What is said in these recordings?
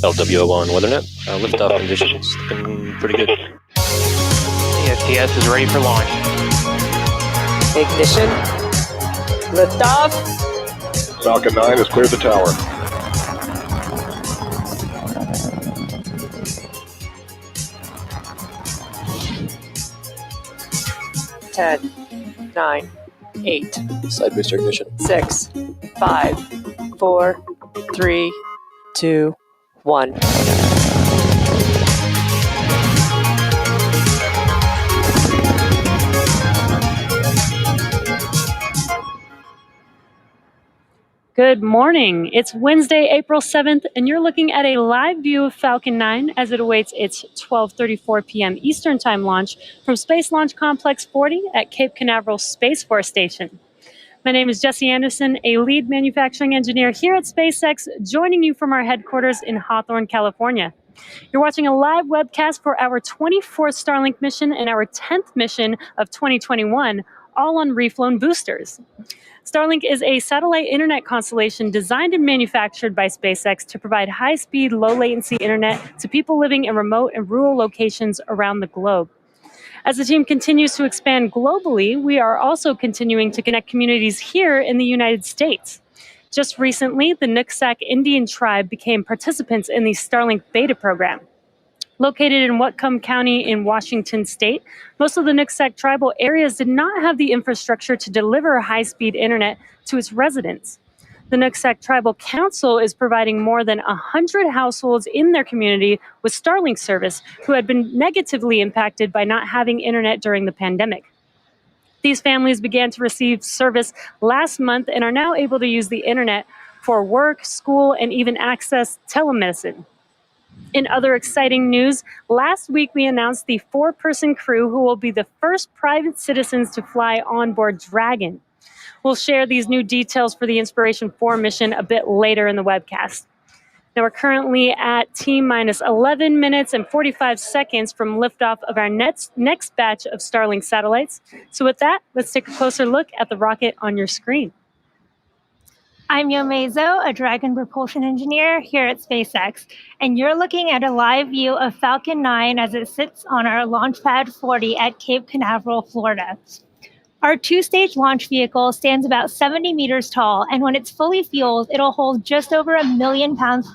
LWO1 WeatherNet. Liftoff conditions looking pretty good. ESPS is ready for launch. Ignition. Liftoff. Falcon 9 has cleared the tower. Ten, 9, 8, Side booster ignition. 6, 5, 4, 3, 2, 1. Good morning. It's Wednesday, April 7th, and you're looking at a live view of Falcon 9 as it awaits its 12:34 p.m. Eastern Time launch from Space Launch Complex 40 at Cape Canaveral Space Force Station. My name is Jesse Anderson, a lead manufacturing engineer here at SpaceX, joining you from our headquarters in Hawthorne, California. You're watching a live webcast for our 24th Starlink mission and our 10th mission of 2021, all on reflown boosters. Starlink is a satellite internet constellation designed and manufactured by SpaceX to provide high-speed, low-latency internet to people living in remote and rural locations around the globe. As the team continues to expand globally, we are also continuing to connect communities here in the United States. Just recently, the Nooksack Indian tribe became participants in the Starlink beta program. Located in Whatcom County in Washington state, most of the Nooksack tribal areas did not have the infrastructure to deliver high-speed internet to its residents. The Nooksack Tribal Council is providing more than 100 households in their community with Starlink service who had been negatively impacted by not having internet during the pandemic. These families began to receive service last month and are now able to use the internet for work, school, and even access telemedicine. In other exciting news, last week we announced the 4-person crew who will be the first private citizens to fly on board Dragon. We'll share these new details for the Inspiration 4 mission a bit later in the webcast. Now we're currently at T-minus 11 minutes and 45 seconds from liftoff of our next batch of Starlink satellites. So with that, let's take a closer look at the rocket on your screen. I'm Yomezo, a Dragon propulsion engineer here at SpaceX, and you're looking at a live view of Falcon 9 as it sits on our launch pad 40 at Cape Canaveral, Florida. Our 2-stage launch vehicle stands about 70 meters tall, and when it's fully fueled, it'll hold just over 1 million pounds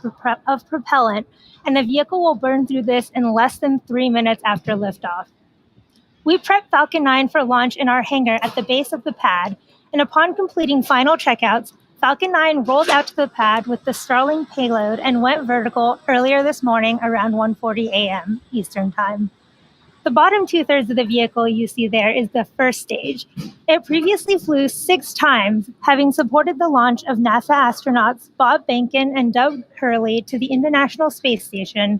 of propellant, and the vehicle will burn through this in less than 3 minutes after liftoff. We prepped Falcon 9 for launch in our hangar at the base of the pad, and upon completing final checkouts, Falcon 9 rolled out to the pad with the Starlink payload and went vertical earlier this morning around 1:40 a.m. Eastern Time. The bottom 2/3 of the vehicle you see there is the first stage. It previously flew 6 times, having supported the launch of NASA astronauts Bob Behnken and Doug Hurley to the International Space Station,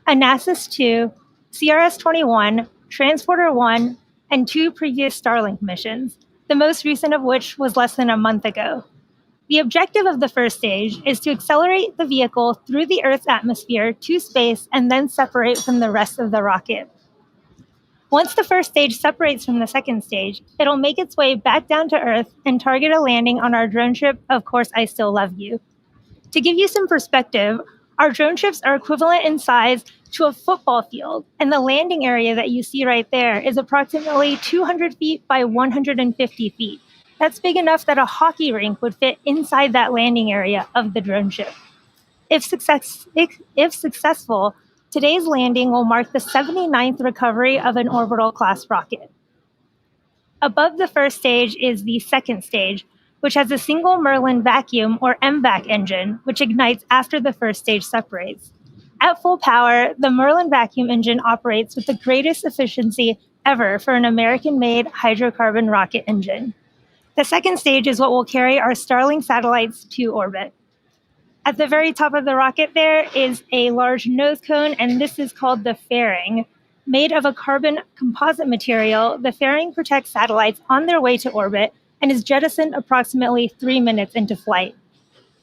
ANASIS-II, CRS-21, Transporter-1, and 2 previous Starlink missions, the most recent of which was less than a month ago. The objective of the first stage is to accelerate the vehicle through the Earth's atmosphere to space and then separate from the rest of the rocket. Once the first stage separates from the second stage, it'll make its way back down to Earth and target a landing on our drone ship, Of Course I Still Love You. To give you some perspective, our drone ships are equivalent in size to a football field, and the landing area that you see right there is approximately 200 feet by 150 feet. That's big enough that a hockey rink would fit inside that landing area of the drone ship. If successful, today's landing will mark the 79th recovery of an orbital class rocket. Above the first stage is the second stage, which has a single Merlin vacuum or MVAC engine, which ignites after the first stage separates. At full power, the Merlin vacuum engine operates with the greatest efficiency ever for an American-made hydrocarbon rocket engine. The second stage is what will carry our Starlink satellites to orbit. At the very top of the rocket there is a large nose cone, and this is called the fairing. Made of a carbon composite material, the fairing protects satellites on their way to orbit and is jettisoned approximately 3 minutes into flight.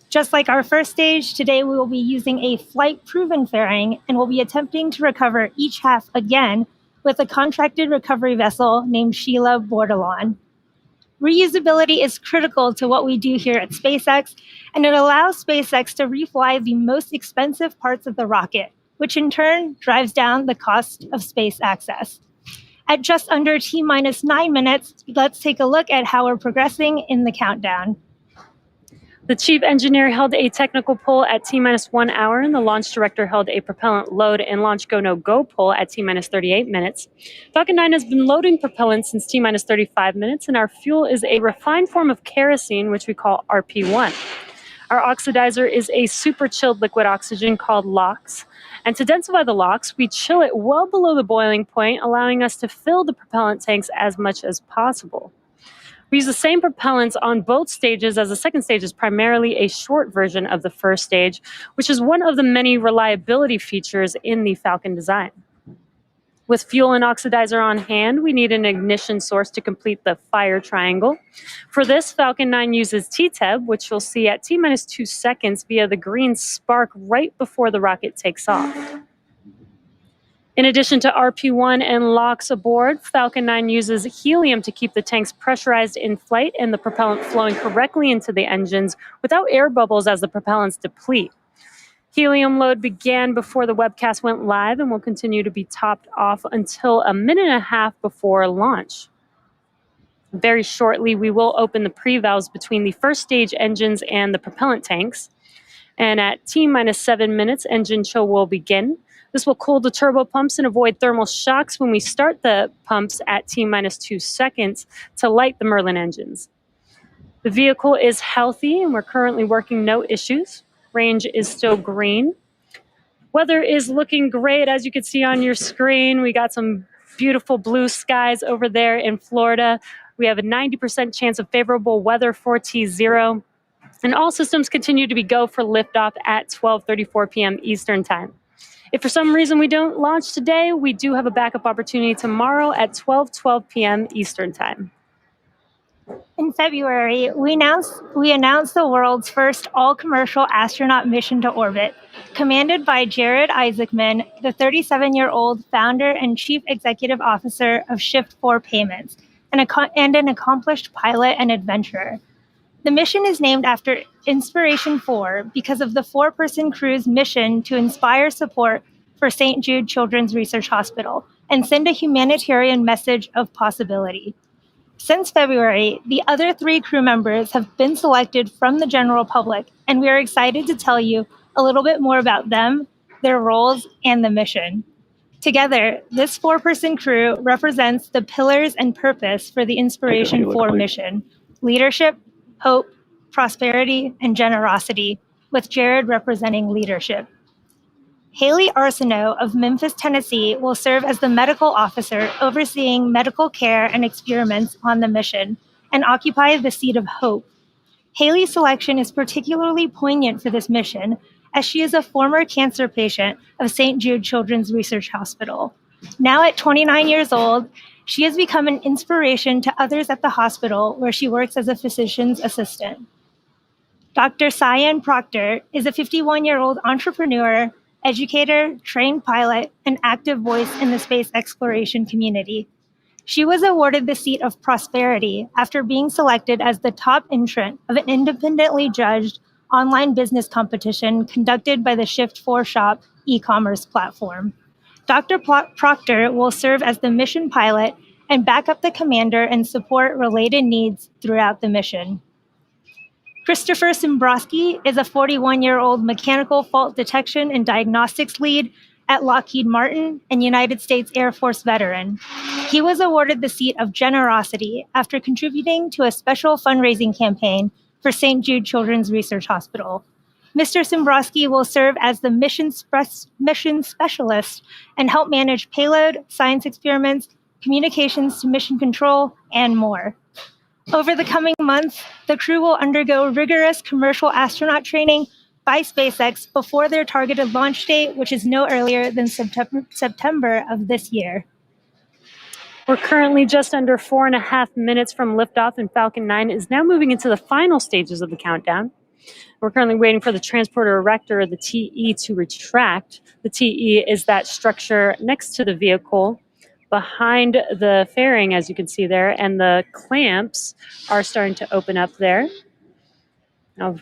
Just like our first stage, today we will be using a flight-proven fairing and will be attempting to recover each half again with a contracted recovery vessel named Sheila Bordelon. Reusability is critical to what we do here at SpaceX, and it allows SpaceX to refly the most expensive parts of the rocket, which in turn drives down the cost of space access. At just under T-minus 9 minutes, let's take a look at how we're progressing in the countdown. The chief engineer held a technical poll at T-minus 1 hour, and the launch director held a propellant load and launch go-no-go poll at T-minus 38 minutes. Falcon 9 has been loading propellant since T-minus 35 minutes, and our fuel is a refined form of kerosene, which we call RP1. Our oxidizer is a super chilled liquid oxygen called LOX. And to densify the LOX, we chill it well below the boiling point, allowing us to fill the propellant tanks as much as possible. We use the same propellants on both stages, as the second stage is primarily a short version of the first stage, which is one of the many reliability features in the Falcon design. With fuel and oxidizer on hand, we need an ignition source to complete the fire triangle. For this, Falcon 9 uses TTEB, which you'll see at T-minus 2 seconds via the green spark right before the rocket takes off. In addition to RP-1 and LOX aboard, Falcon 9 uses helium to keep the tanks pressurized in flight and the propellant flowing correctly into the engines without air bubbles as the propellants deplete. Helium load began before the webcast went live and will continue to be topped off until a minute and a half before launch. Very shortly, we will open the pre-valves between the first stage engines and the propellant tanks. And at T-minus 7 minutes, engine chill will begin. This will cool the turbo pumps and avoid thermal shocks when we start the pumps at T-minus 2 seconds to light the Merlin engines. The vehicle is healthy and we're currently working no issues. Range is still green. Weather is looking great, as you can see on your screen. We got some beautiful blue skies over there in Florida. We have a 90% chance of favorable weather for T0. And all systems continue to be go for liftoff at 12:34 p.m. Eastern Time. If for some reason we don't launch today, we do have a backup opportunity tomorrow at 12:12 p.m. Eastern Time. In February, we announced the world's first all-commercial astronaut mission to orbit, commanded by Jared Isaacman, the 37-year-old founder and chief executive officer of Shift4 Payments, and an accomplished pilot and adventurer. The mission is named after Inspiration 4 because of the 4-person crew's mission to inspire support for St. Jude Children's Research Hospital and send a humanitarian message of possibility. Since February, the other 3 crew members have been selected from the general public, and we are excited to tell you a little bit more about them, their roles, and the mission. Together, this 4-person crew represents the pillars and purpose for the Inspiration 4 mission: leadership, hope, prosperity, and generosity, with Jared representing leadership. Haley Arsenault of Memphis, Tennessee, will serve as the medical officer overseeing medical care and experiments on the mission and occupy the seat of hope. Haley's selection is particularly poignant for this mission, as she is a former cancer patient of St. Jude Children's Research Hospital. Now at 29 years old, she has become an inspiration to others at the hospital where she works as a physician's assistant. Dr. Cyan Proctor is a 51-year-old entrepreneur, educator, trained pilot, and active voice in the space exploration community. She was awarded the seat of prosperity after being selected as the top entrant of an independently judged online business competition conducted by the Shift4 Shop e-commerce platform. Dr. Proctor will serve as the mission pilot and back up the commander and support related needs throughout the mission. Christopher Simbrowski is a 41-year-old mechanical fault detection and diagnostics lead at Lockheed Martin and United States Air Force veteran. He was awarded the seat of generosity after contributing to a special fundraising campaign for St. Jude Children's Research Hospital. Mr. Simbrowski will serve as the mission specialist and help manage payload, science experiments, communications to mission control, and more. Over the coming months, the crew will undergo rigorous commercial astronaut training by SpaceX before their targeted launch date, which is no earlier than September of this year. We're currently just under 4.5 minutes from liftoff, and Falcon 9 is now moving into the final stages of the countdown. We're currently waiting for the transporter erector, or the TE, to retract. The TE is that structure next to the vehicle behind the fairing, as you can see there, and the clamps are starting to open up there. Now,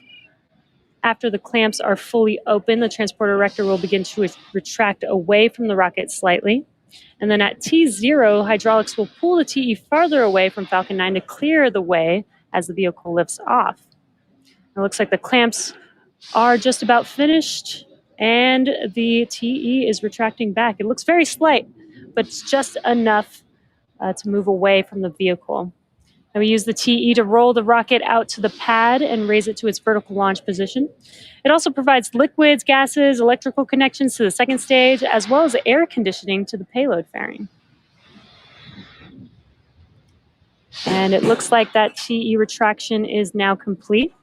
after the clamps are fully open, the transporter erector will begin to retract away from the rocket slightly. And then at T0, hydraulics will pull the TE farther away from Falcon 9 to clear the way as the vehicle lifts off. It looks like the clamps are just about finished, and the TE is retracting back. It looks very slight, but it's just enough to move away from the vehicle. And we use the TE to roll the rocket out to the pad and raise it to its vertical launch position. It also provides liquids, gases, electrical connections to the second stage, as well as air conditioning to the payload fairing. And it looks like that TE retraction is now complete.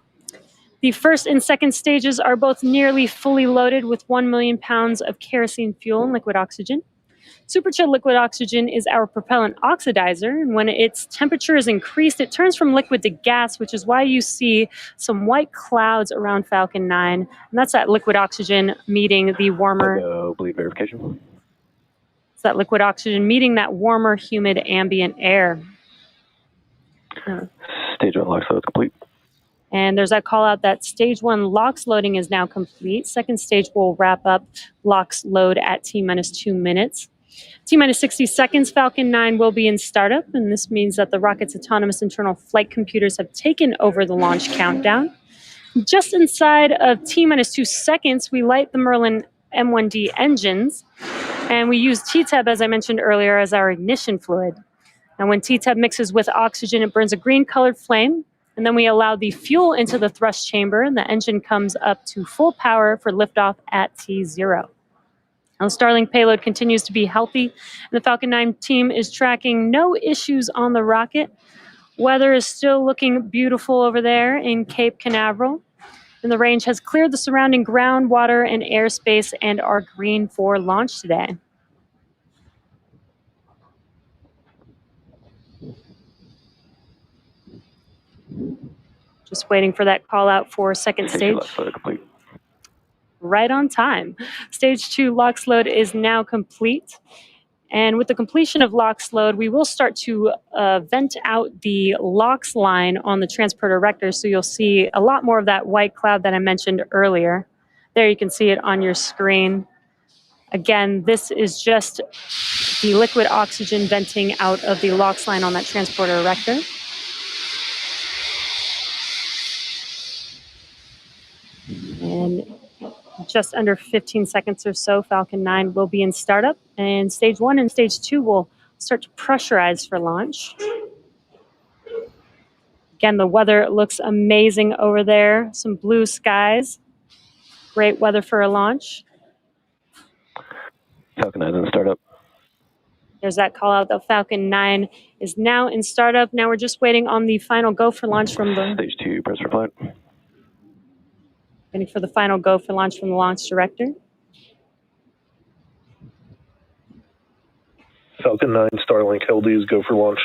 The first and second stages are both nearly fully loaded with 1 million pounds of kerosene fuel and liquid oxygen. Superchilled liquid oxygen is our propellant oxidizer, and when its temperature is increased, it turns from liquid to gas, which is why you see some white clouds around Falcon 9, and that's that liquid oxygen meeting the warmer... bleed verification. It's that liquid oxygen meeting that warmer, humid ambient air. Stage 1 LOX load complete. And there's that call out that stage 1 LOX loading is now complete. Second stage will wrap up LOX load at T-minus 2 minutes. T-minus 60 seconds, Falcon 9 will be in startup, and this means that the rocket's autonomous internal flight computers have taken over the launch countdown. Just inside of T-minus 2 seconds, we light the Merlin M1D engines, and we use TTEB, as I mentioned earlier, as our ignition fluid. Now, when TTEB mixes with oxygen, it burns a green-colored flame, and then we allow the fuel into the thrust chamber, and the engine comes up to full power for liftoff at T0. Now, the Starlink payload continues to be healthy, and the Falcon 9 team is tracking no issues on the rocket. Weather is still looking beautiful over there in Cape Canaveral, and the range has cleared the surrounding ground, water, and airspace and are green for launch today. Just waiting for that call out for second stage. Right on time. Stage 2 LOX load is now complete. And with the completion of LOX load, we will start to vent out the LOX line on the transporter erector. So you'll see a lot more of that white cloud that I mentioned earlier. There you can see it on your screen. Again, this is just the liquid oxygen venting out of the LOX line on that transporter erector. And just under 15 seconds or so, Falcon 9 will be in startup, and stage 1 and stage 2 will start to pressurize for launch. Again, the weather looks amazing over there. Some blue skies. Great weather for a launch. Falcon 9 in startup. There's that call out that Falcon 9 is now in startup. Now we're just waiting on the final go for launch from the... Stage 2, press for flight. Waiting for the final go for launch from the launch director. Falcon 9 Starlink LDs go for launch.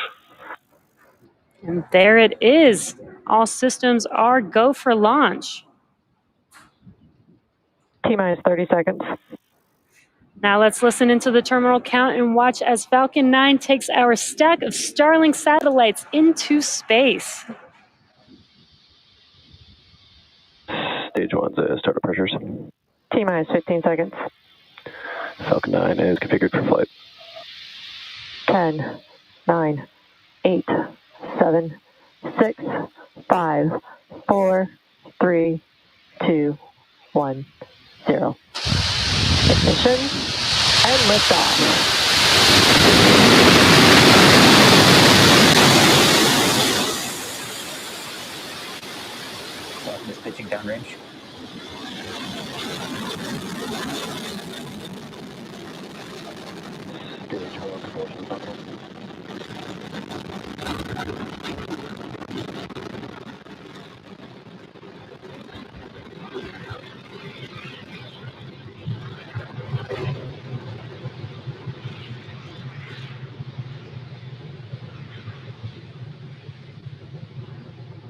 And there it is. All systems are go for launch. T-minus 30 seconds. Now let's listen into the terminal count and watch as Falcon 9 takes our stack of Starlink satellites into space. Stage 1's startup pressures. T-minus 15 seconds. Falcon 9 is configured for flight. 10, 9, 8, 7, 6, 5, 4, 3, 2, 1, 0. Ignition and liftoff. Falcon is pitching downrange. Stage 1 propulsion Falcon.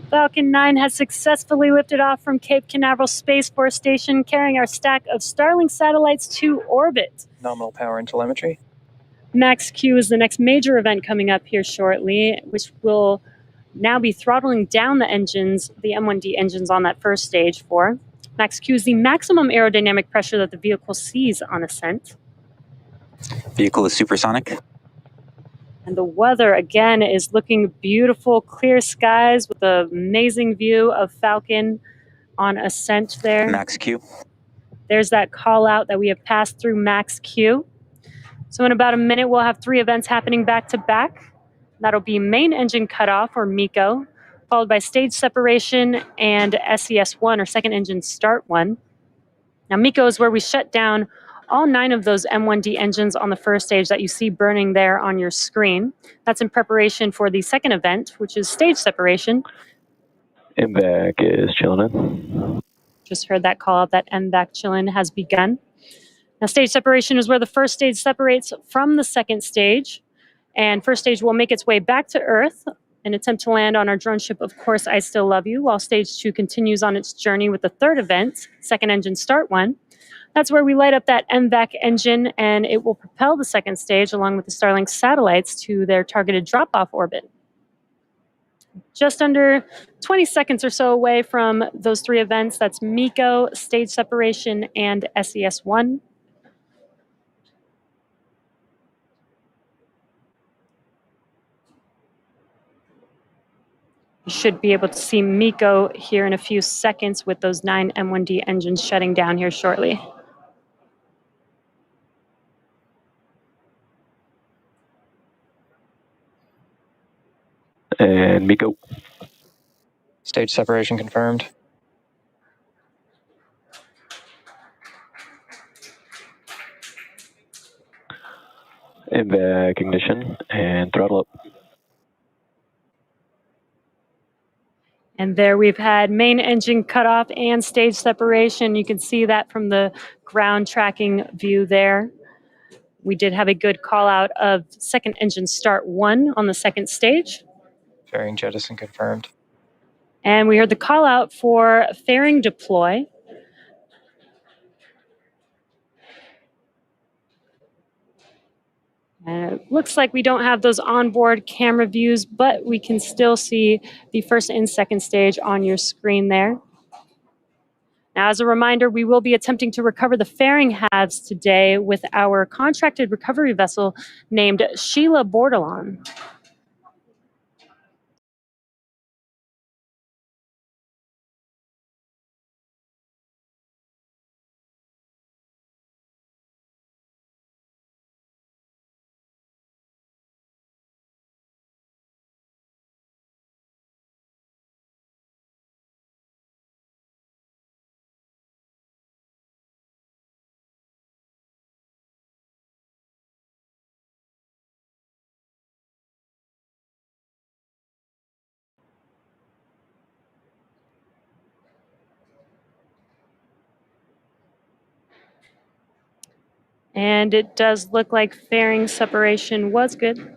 Falcon 9 has successfully lifted off from Cape Canaveral Space Force Station, carrying our stack of Starlink satellites to orbit. Nominal power and telemetry. Max-Q is the next major event coming up here shortly, which will now be throttling down the engines, the M1D engines on that first stage for. Max-Q is the maximum aerodynamic pressure that the vehicle sees on ascent. Vehicle is supersonic. And the weather, again, is looking beautiful, clear skies with an amazing view of Falcon on ascent there. Max-Q. There's that call out that we have passed through Max-Q. So in about a minute, we'll have 3 events happening back to back. That'll be main engine cutoff, or MECO, followed by stage separation and SES1, or second engine start 1. Now, MECO is where we shut down all 9 of those M1D engines on the first stage that you see burning there on your screen. That's in preparation for the second event, which is stage separation. MVAC is chilling in. Just heard that call out that MVAC chillin has begun. Now, stage separation is where the first stage separates from the second stage, and first stage will make its way back to Earth in an attempt to land on our drone ship, Of Course I Still Love You, while stage 2 continues on its journey with the third event, second engine start 1. That's where we light up that MVAC engine, and it will propel the second stage along with the Starlink satellites to their targeted drop-off orbit. Just under 20 seconds or so away from those 3 events, that's MECO, stage separation, and SES-1. You should be able to see MECO here in a few seconds with those 9 M1D engines shutting down here shortly. And MECO. Stage separation confirmed. MVAC ignition and throttle up. And there we've had main engine cutoff and stage separation. You can see that from the ground tracking view there. We did have a good call out of second engine start 1 on the second stage. Fairing jettison confirmed. And we heard the call out for fairing deploy. And it looks like we don't have those onboard camera views, but we can still see the first and second stage on your screen there. Now, as a reminder, we will be attempting to recover the fairing halves today with our contracted recovery vessel named Sheila Bordelon. And it does look like fairing separation was good.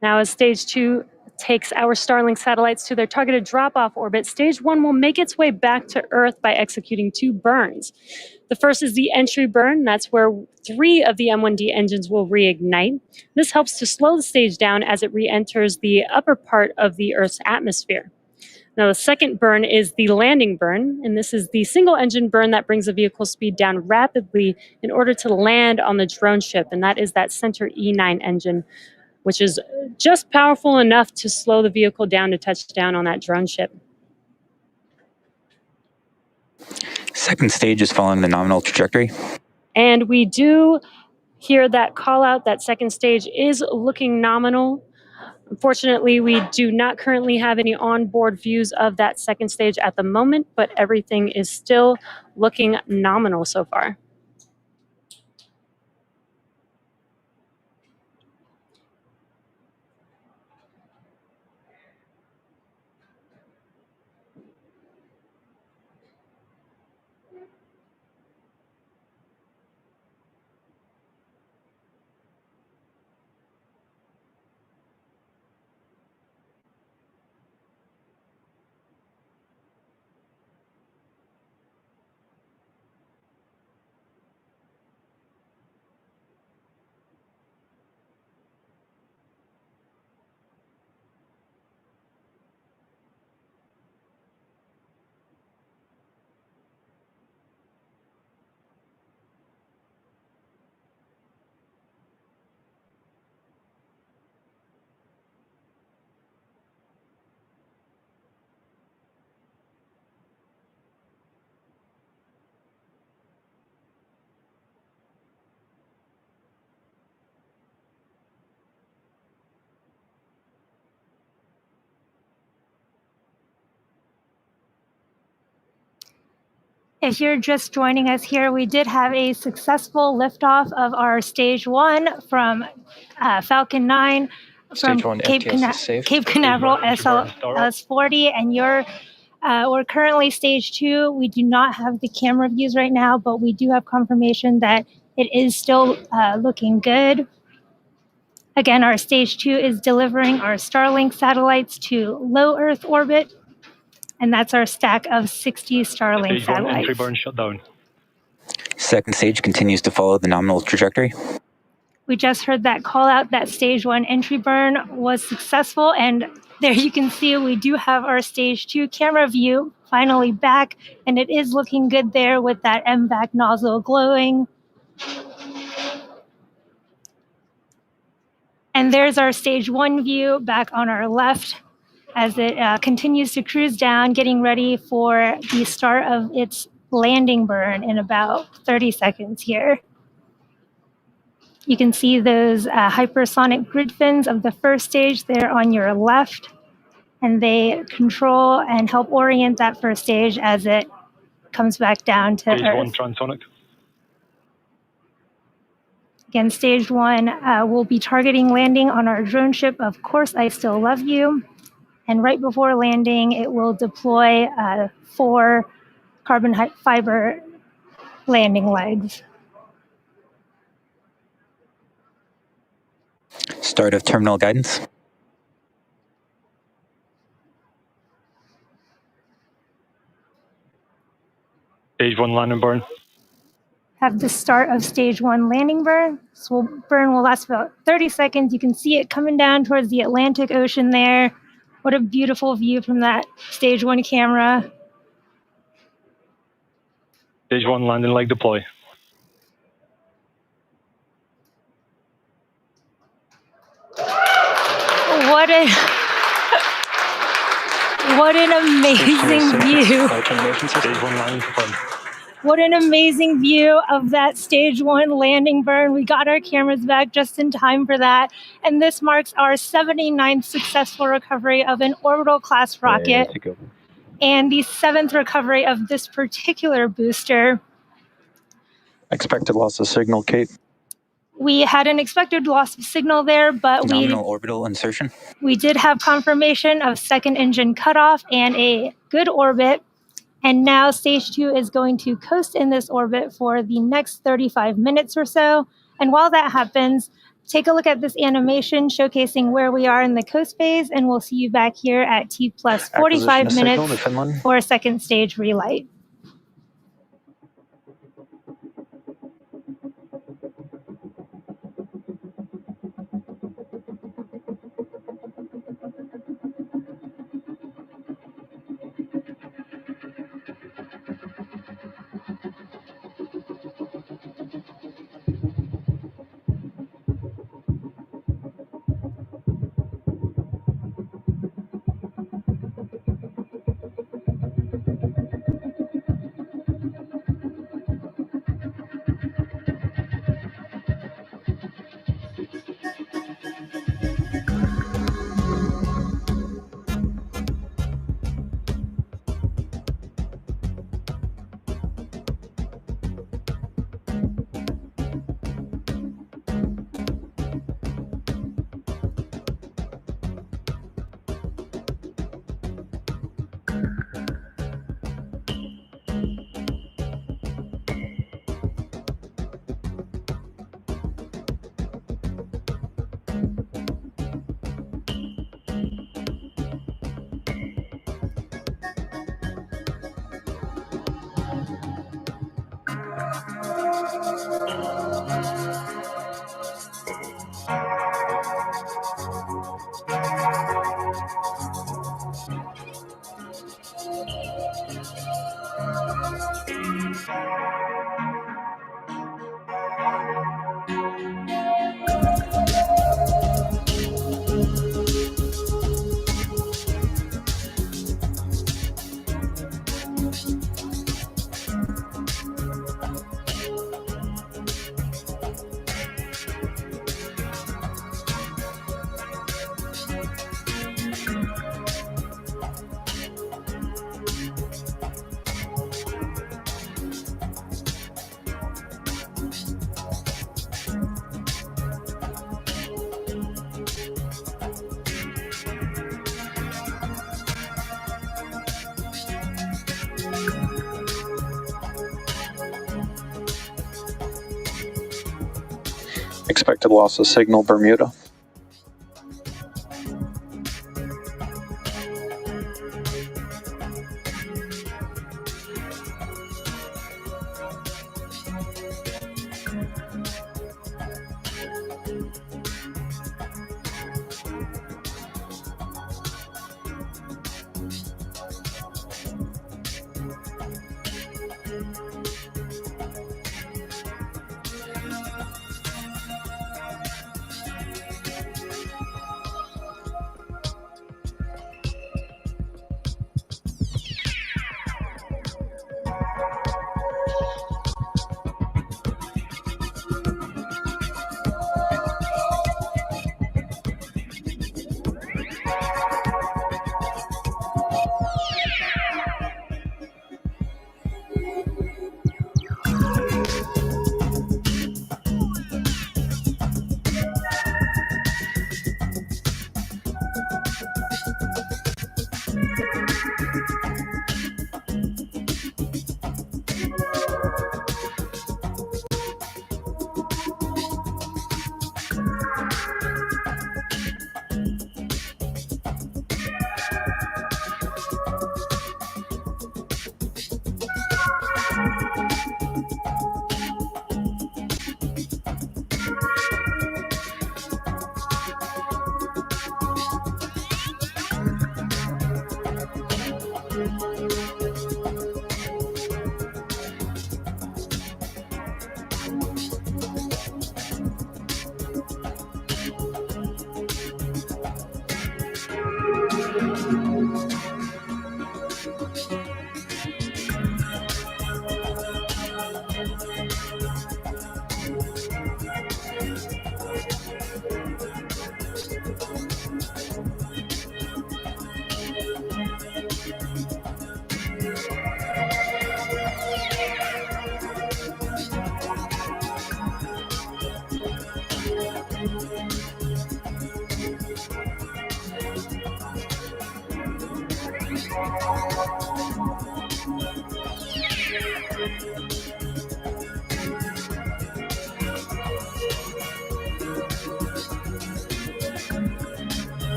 Now, as stage 2 takes our Starlink satellites to their targeted drop-off orbit, stage 1 will make its way back to Earth by executing 2 burns. The first is the entry burn. That's where 3 of the M1D engines will reignite. This helps to slow the stage down as it re-enters the upper part of the Earth's atmosphere. Now, the second burn is the landing burn, and this is the single engine burn that brings the vehicle speed down rapidly in order to land on the drone ship, and that is that center E9 engine, which is just powerful enough to slow the vehicle down to touch down on that drone ship. Second stage is following the nominal trajectory. And we do hear that call out that second stage is looking nominal. Unfortunately, we do not currently have any onboard views of that second stage at the moment, but everything is still looking nominal so far. If you're just joining us here, we did have a successful liftoff of our Stage 1 from Falcon 9 from Stage 1 FTS is safe. Cape Canaveral SLS-40, and we're currently Stage 2. We do not have the camera views right now, but we do have confirmation that it is still looking good. Again, our Stage 2 is delivering our Starlink satellites to low Earth orbit, and that's our stack of 60 Starlink Stage 1 satellites. entry burn shut down. Second stage continues to follow the nominal trajectory. We just heard that call out that Stage 1 entry burn was successful, and there you can see we do have our Stage 2 camera view finally back, and it is looking good there with that MVAC nozzle glowing. And there's our Stage 1 view back on our left as it continues to cruise down, getting ready for the start of its landing burn in about 30 seconds here. You can see those hypersonic grid fins of the first stage there on your left, and they control and help orient that first stage as it comes back down to Stage Earth. 1 transonic. Again, Stage 1 will be targeting landing on our drone ship, Of Course I Still Love You. And right before landing, it will deploy 4 carbon fiber landing legs. Start of terminal guidance. Stage 1 landing burn. Have the start of Stage 1 landing burn. This burn will last about 30 seconds. You can see it coming down towards the Atlantic Ocean there. What a beautiful view from that Stage 1 camera. Stage 1 landing leg deploy. What an amazing view. Stage 1 landing confirmed. What an amazing view of that Stage 1 landing burn. We got our cameras back just in time for that. And this marks our 79th successful recovery of an orbital class rocket and the 7th recovery of this particular booster. Expected loss of signal, Kate. We had an expected loss of signal there, but Nominal orbital insertion. we did have confirmation of second engine cutoff and a good orbit. And now Stage 2 is going to coast in this orbit for the next 35 minutes or so. And while that happens, take a look at this animation showcasing where we are in the coast phase, and we'll see you back here at T plus 45 minutes for a second stage relight. Expected loss of signal Bermuda.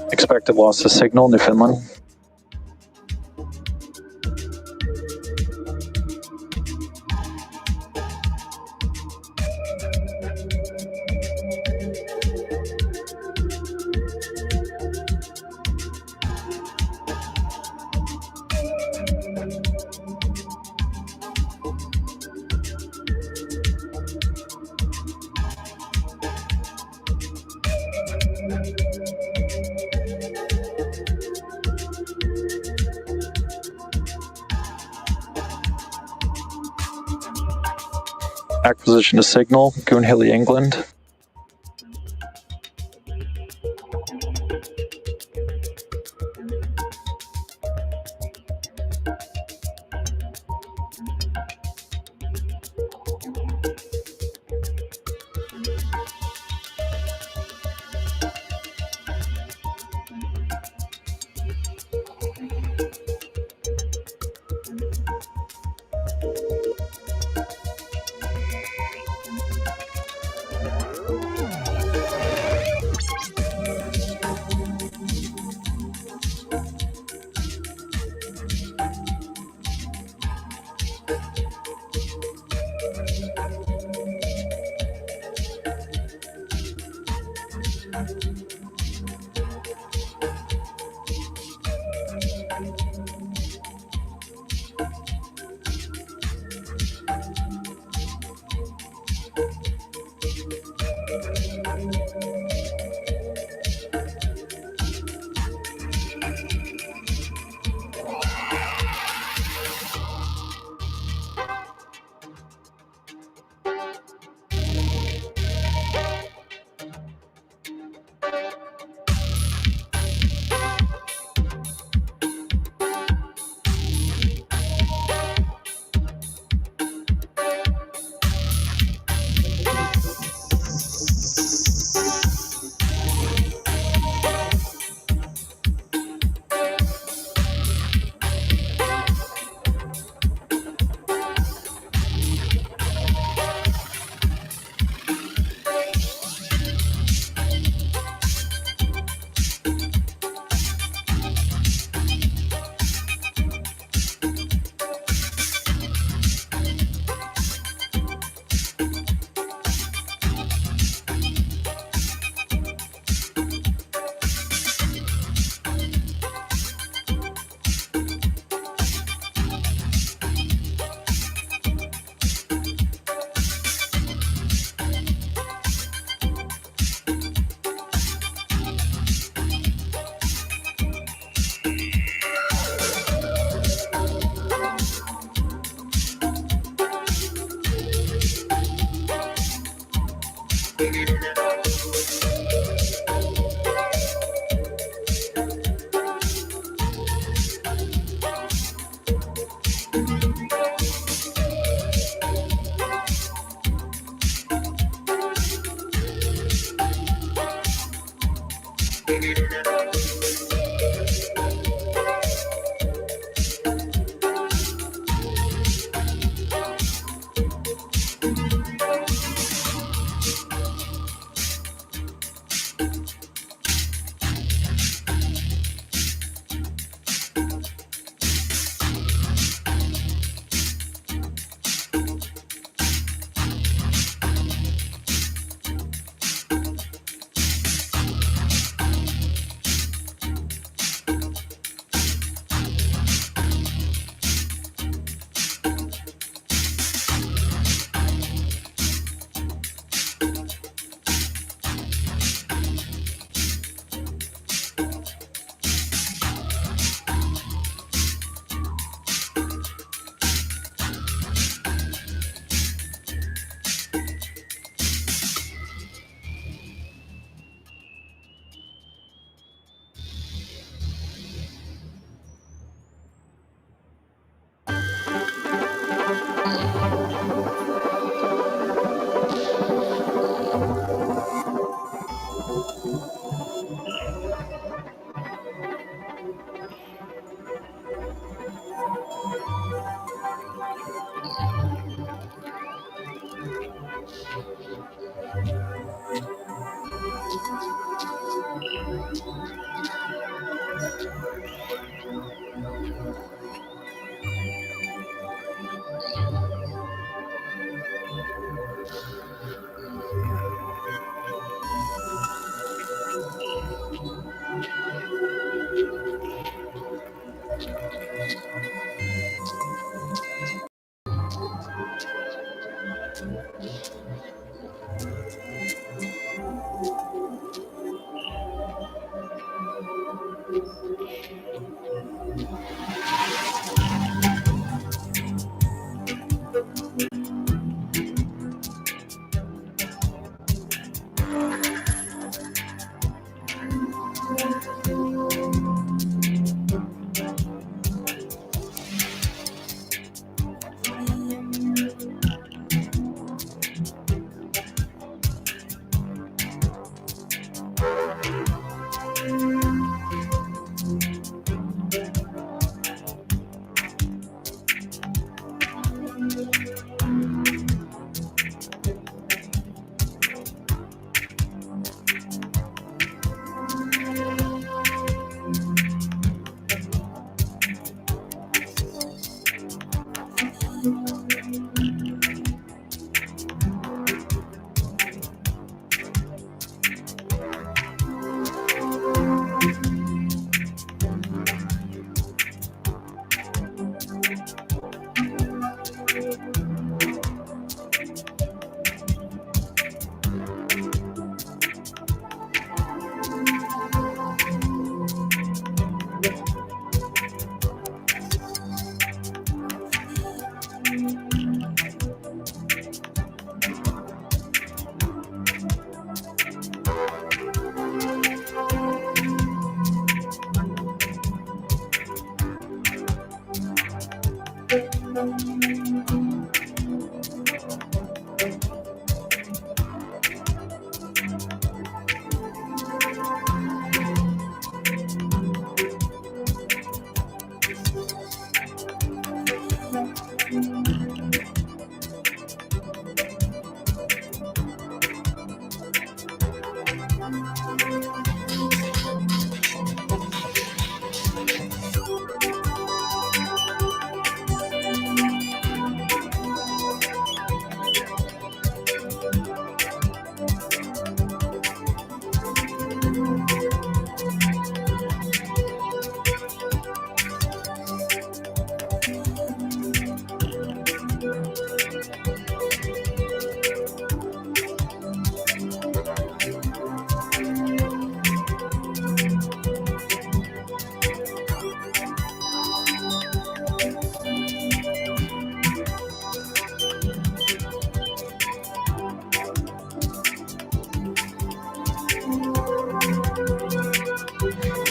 Expected loss of signal Newfoundland. Acquisition of signal, Goonhilly, England.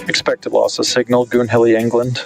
Expected loss of signal, Hurley, England.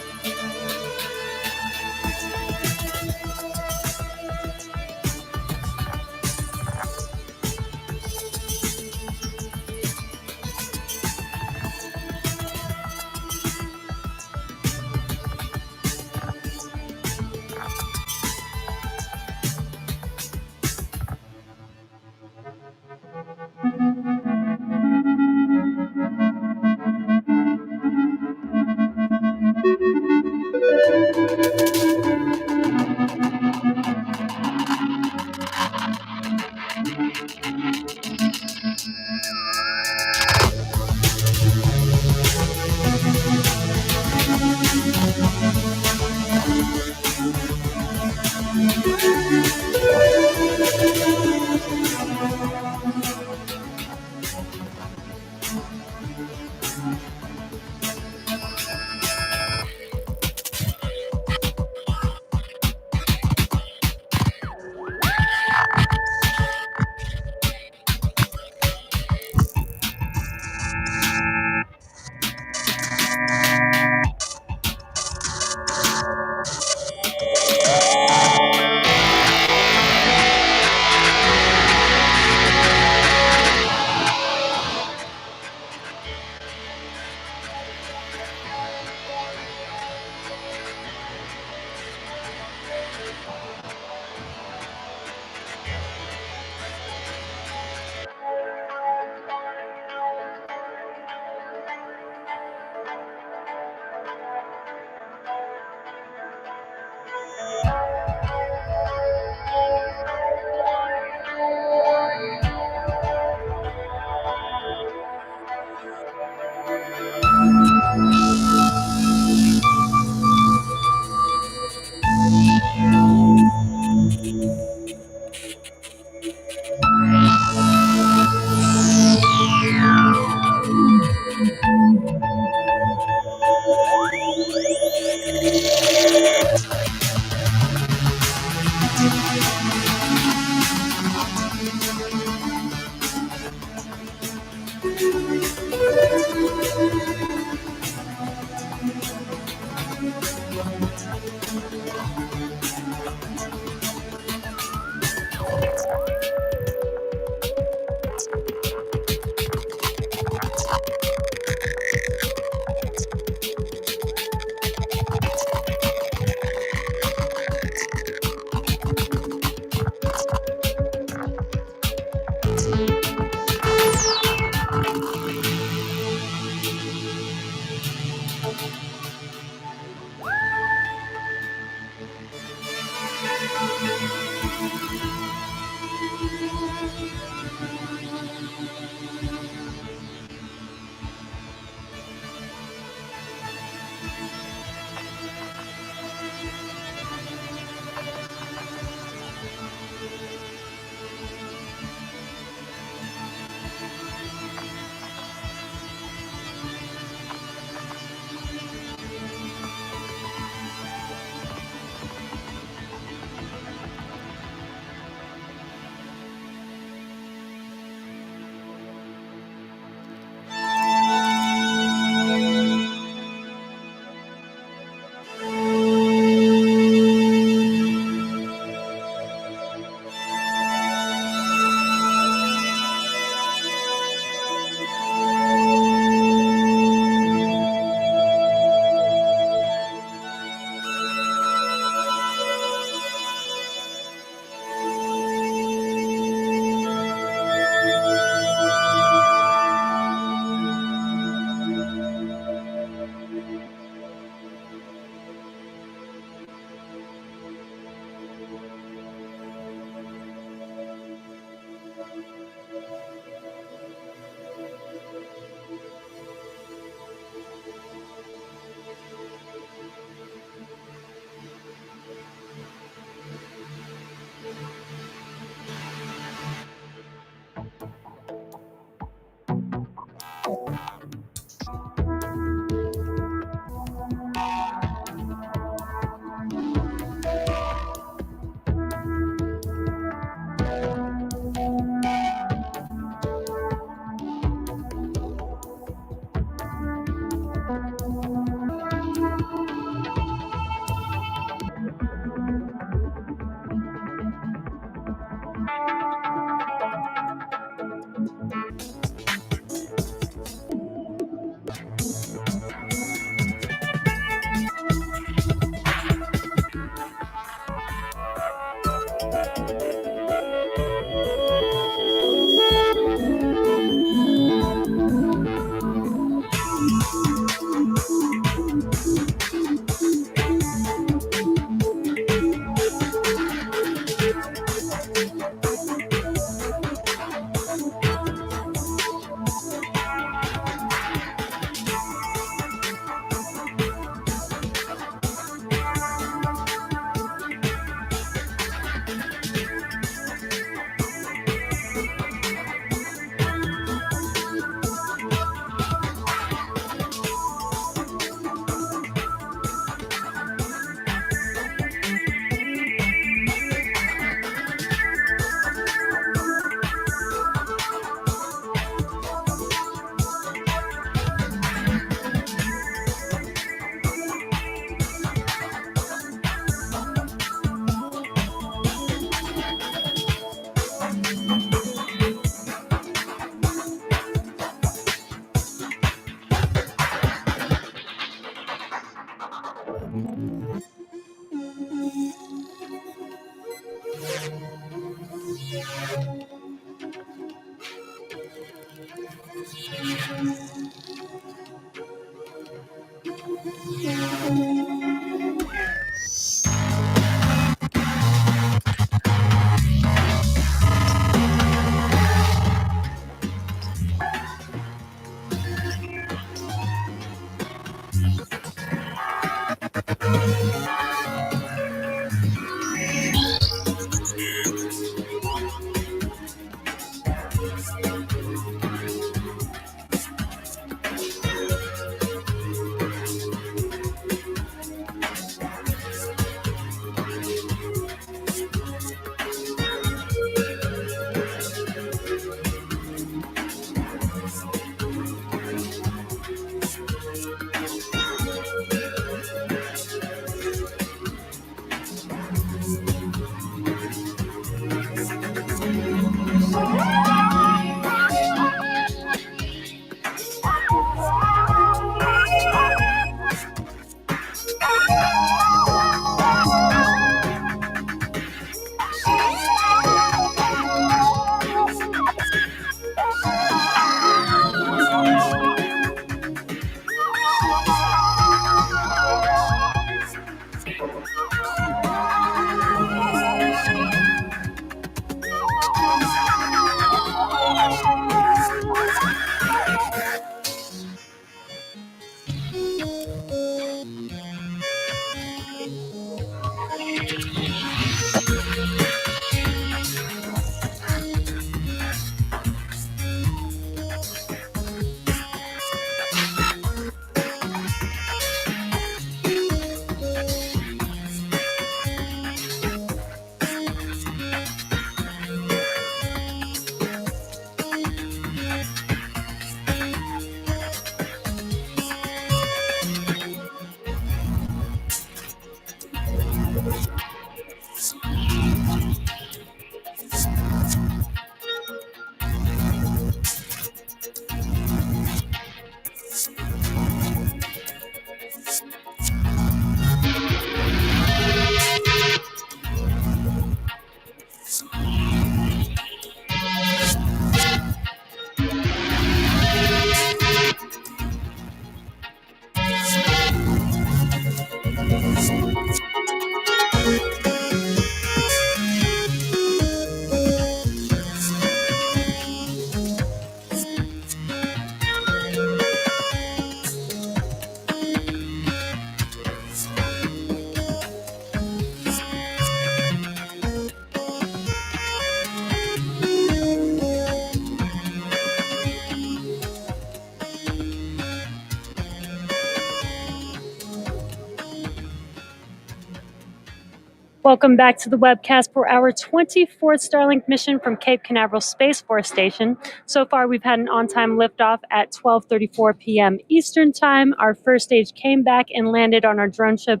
Welcome back to the webcast for our 24th Starlink mission from Cape Canaveral Space Force Station. So far, we've had an on-time liftoff at 12:34 p.m. Eastern Time. Our first stage came back and landed on our drone ship,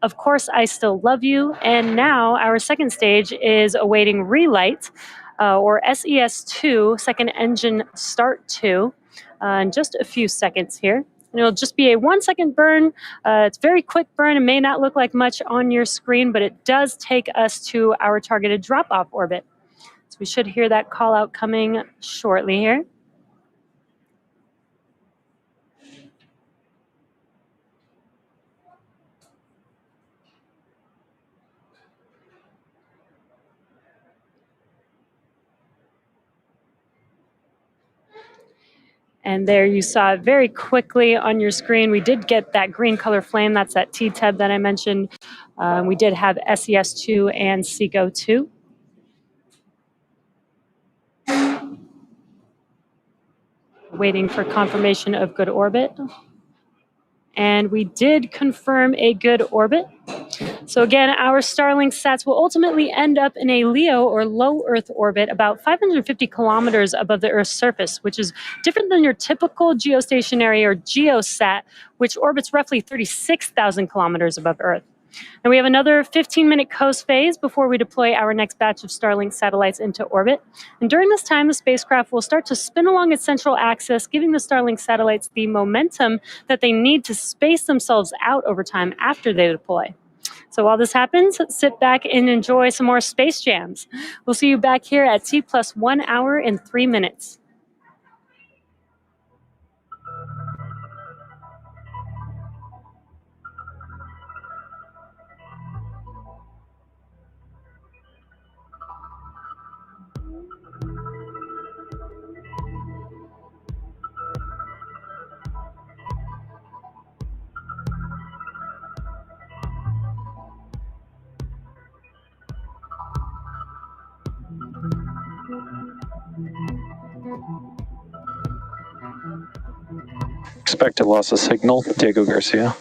Of Course I Still Love You. And now our second stage is awaiting relight, or SES-II, Second Engine Start 2, in just a few seconds here. And it'll just be a 1-second burn. It's a very quick burn. It may not look like much on your screen, but it does take us to our targeted drop-off orbit. So we should hear that call out coming shortly here. And there you saw it very quickly on your screen. We did get that green color flame. That's that T-Teb that I mentioned. We did have SES-II and SECO-II. Waiting for confirmation of good orbit. And we did confirm a good orbit. So again, our Starlink sats will ultimately end up in a LEO or low Earth orbit about 550 kilometers above the Earth's surface, which is different than your typical geostationary or geosat, which orbits roughly 36,000 kilometers above Earth. And we have another 15-minute coast phase before we deploy our next batch of Starlink satellites into orbit. And during this time, the spacecraft will start to spin along its central axis, giving the Starlink satellites the momentum that they need to space themselves out over time after they deploy. So while this happens, sit back and enjoy some more space jams. We'll see you back here at T+1 hour and 3 minutes. Expected loss of signal, Diego Garcia.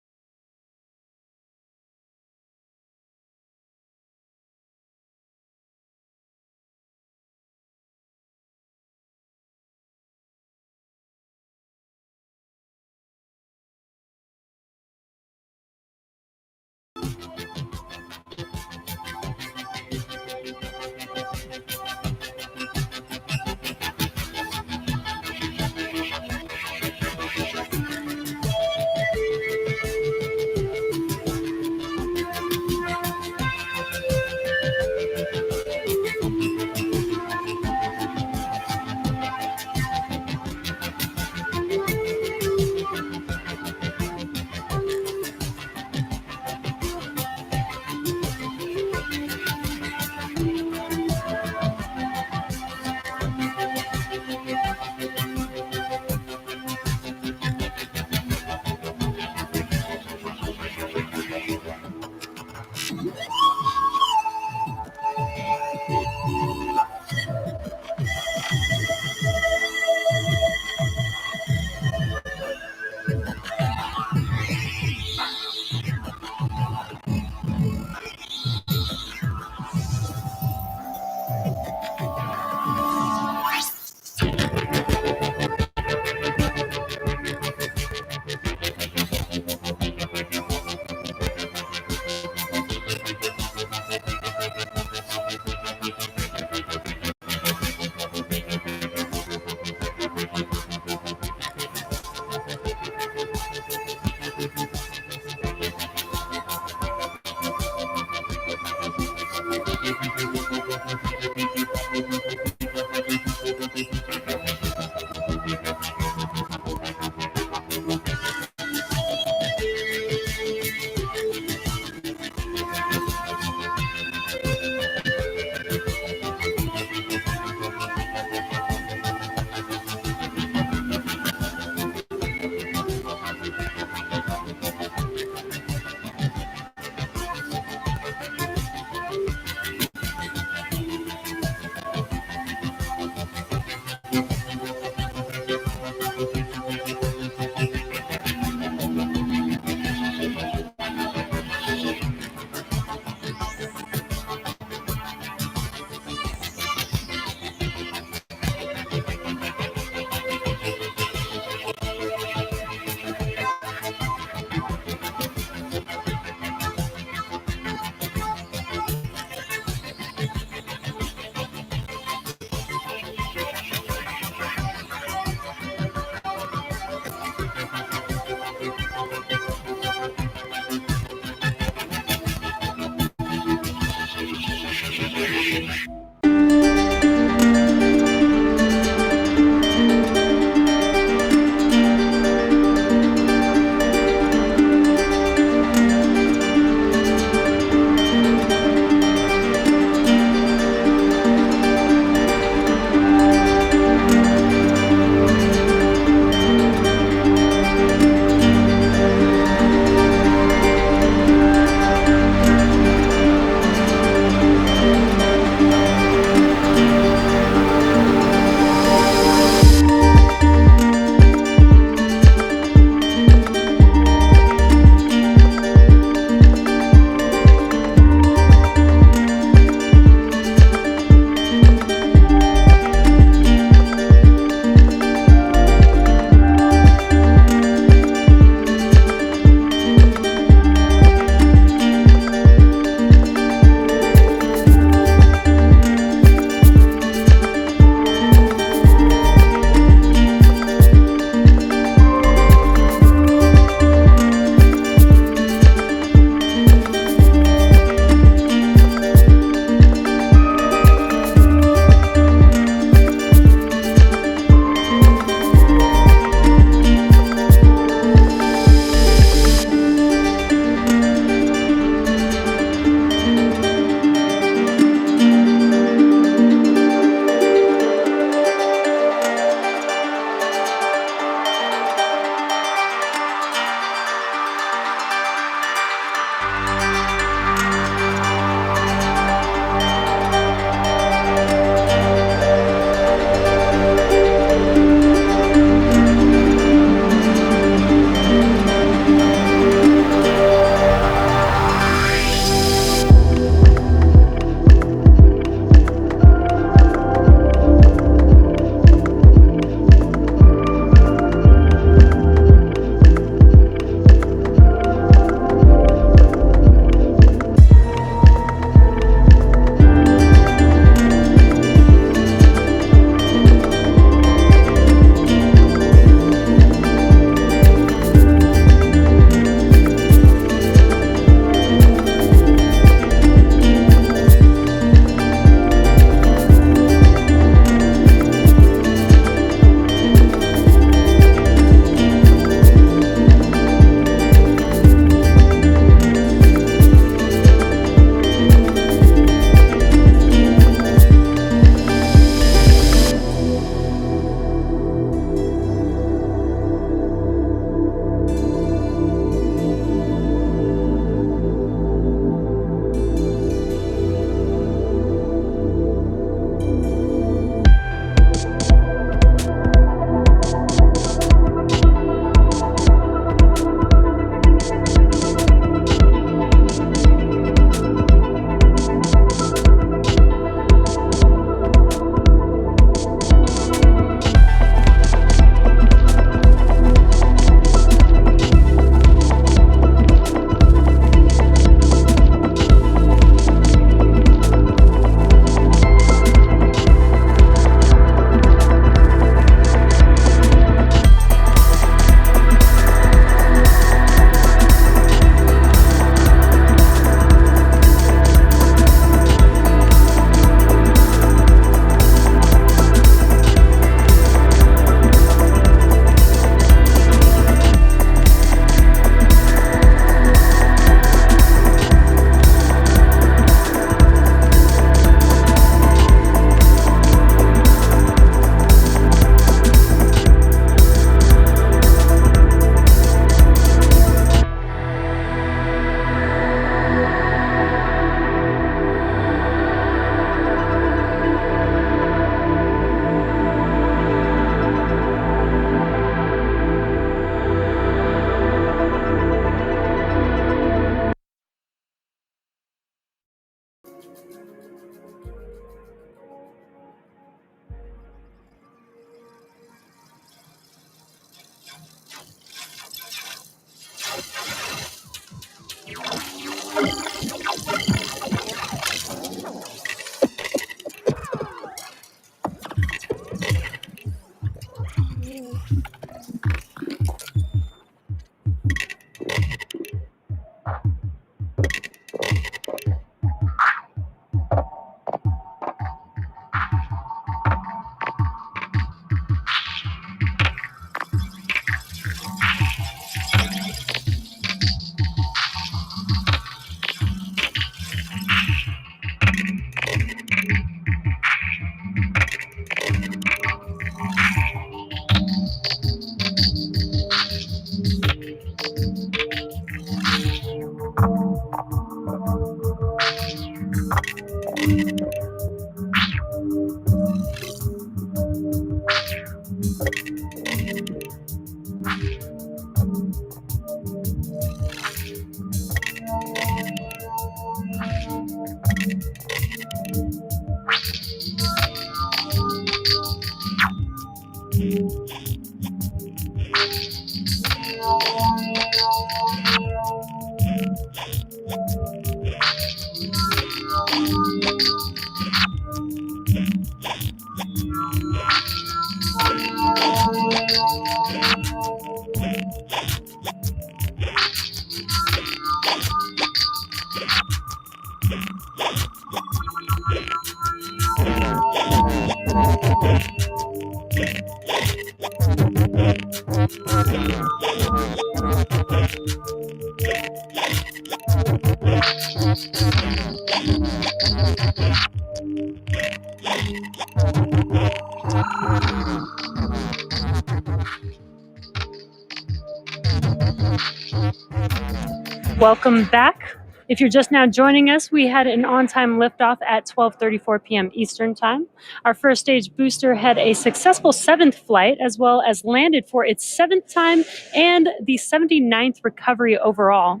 Welcome back. If you're just now joining us, we had an on-time liftoff at 12:34 p.m. Eastern Time. Our first stage booster had a successful 7th flight, as well as landed for its 7th time and the 79th recovery overall.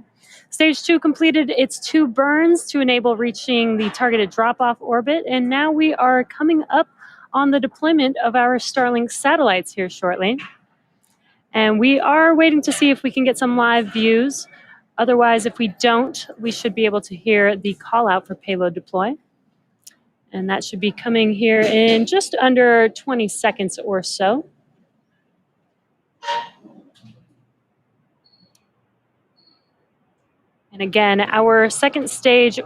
Stage 2 completed its 2 burns to enable reaching the targeted drop-off orbit, and now we are coming up on the deployment of our Starlink satellites here shortly. And we are waiting to see if we can get some live views. Otherwise, if we don't, we should be able to hear the call out for payload deploy. And that should be coming here in just under 20 seconds or so. And again, our second stage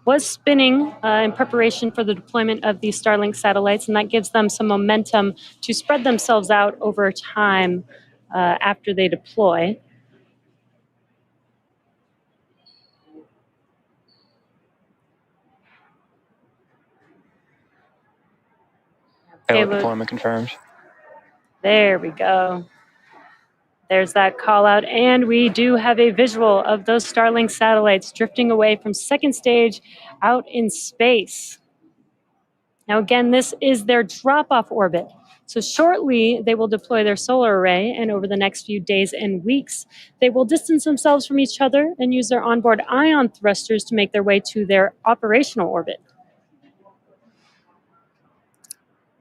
was spinning in preparation for the deployment of these Starlink satellites, and that gives them some momentum to spread themselves out over time after they deploy. Payload deployment confirmed. There we go. There's that call out, and we do have a visual of those Starlink satellites drifting away from second stage out in space. Now again, this is their drop-off orbit. So shortly, they will deploy their solar array, and over the next few days and weeks, they will distance themselves from each other and use their onboard ion thrusters to make their way to their operational orbit.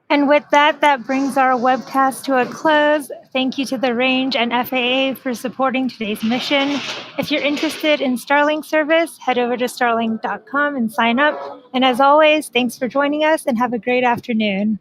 And with that, that brings our webcast to a close. Thank you to the Range and FAA for supporting today's mission. If you're interested in Starlink service, head over to starlink.com and sign up. And as always, thanks for joining us and have a great afternoon.